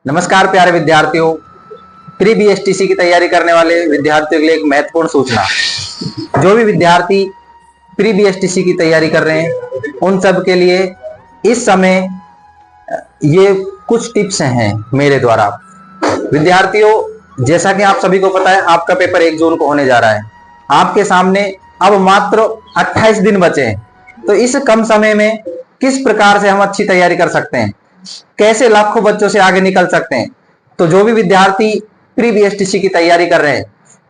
नमस्कार प्यारे विद्यार्थियों। प्री बीएसटीसी की तैयारी करने वाले विद्यार्थियों के लिए एक महत्वपूर्ण सूचना। जो भी विद्यार्थी प्री बीएसटीसी की तैयारी कर रहे हैं उन सब के लिए इस समय ये कुछ टिप्स हैं मेरे द्वारा। विद्यार्थियों, जैसा कि आप सभी को पता है, आपका पेपर 1 जून को होने जा रहा है। आपके सामने अब मात्र 28 दिन बचे हैं। तो इस कम समय में किस प्रकार से हम अच्छी तैयारी कर सकते हैं, कैसे लाखों बच्चों से आगे निकल सकते हैं। तो जो भी विद्यार्थी प्री बीएसटीसी की तैयारी कर रहे हैं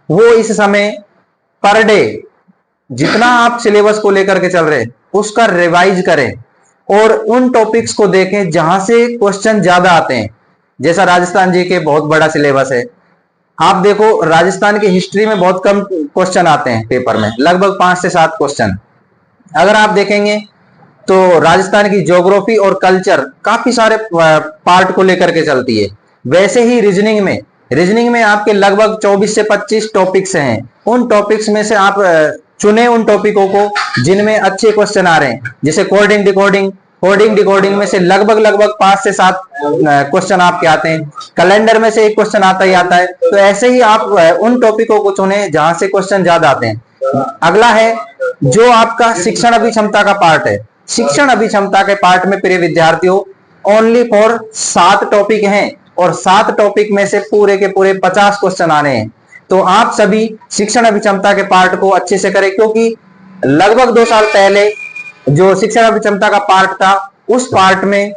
वो इस समय पर डे जितना आप सिलेबस को लेकर के चल रहे हैं उसका रिवाइज करें और उन टॉपिक्स को देखें जहां से क्वेश्चन ज्यादा आते हैं। जैसा राजस्थान जी के बहुत बड़ा सिलेबस है, आप देखो राजस्थान की हिस्ट्री में बहुत कम क्वेश्चन आते हैं पेपर में, लगभग 5 से 7 क्वेश्चन। अगर आप देखेंगे तो राजस्थान की ज्योग्राफी और कल्चर काफी सारे पार्ट को लेकर के चलती है। वैसे ही रीजनिंग में आपके लगभग 24 से 25 टॉपिक्स हैं। उन टॉपिक्स में से आप चुने उन टॉपिकों को जिनमें अच्छे क्वेश्चन आ रहे हैं। जैसे कोडिंग डिकोडिंग में से लगभग 5 से 7 क्वेश्चन आपके आते हैं। कैलेंडर में से एक क्वेश्चन आता ही आता है। तो ऐसे ही आप उन टॉपिकों को चुने जहां से क्वेश्चन ज्यादा आते हैं। अगला है जो आपका शिक्षण अभिक्षमता का पार्ट है। शिक्षण अभिक्षमता के पार्ट में प्रिय विद्यार्थियों ओनली फॉर 7 टॉपिक हैं और 7 टॉपिक में से पूरे के पूरे 50 क्वेश्चन आने हैं। तो आप सभी शिक्षण अभिक्षमता के पार्ट को अच्छे से करें, क्योंकि लगभग 2 साल पहले जो शिक्षण अभिक्षमता का पार्ट था उस पार्ट में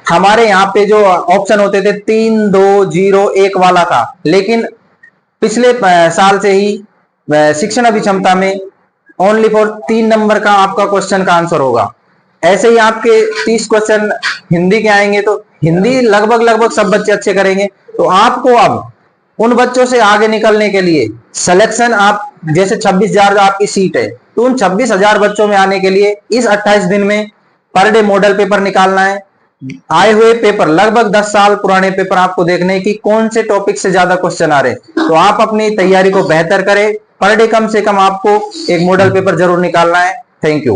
हमारे यहाँ पे जो ऑप्शन होते थे 3, 2, 0, 1 वाला था। लेकिन पिछले साल से ही शिक्षण अभिक्षमता में ओनली फॉर 3 नंबर का आपका क्वेश्चन का आंसर होगा। ऐसे ही आपके 30 क्वेश्चन हिंदी के आएंगे। तो हिंदी लगभग सब बच्चे अच्छे करेंगे। तो आपको अब उन बच्चों से आगे निकलने के लिए सिलेक्शन, आप जैसे 26,000 आपकी सीट है, तो उन 26,000 बच्चों में आने के लिए इस 28 दिन में पर डे मॉडल पेपर निकालना है। आए हुए पेपर लगभग 10 साल पुराने पेपर आपको देखने की कौन से टॉपिक से ज्यादा क्वेश्चन आ रहे हैं। तो आप अपनी तैयारी को बेहतर करें। पर डे कम से कम आपको एक मॉडल पेपर जरूर निकालना है। Thank you.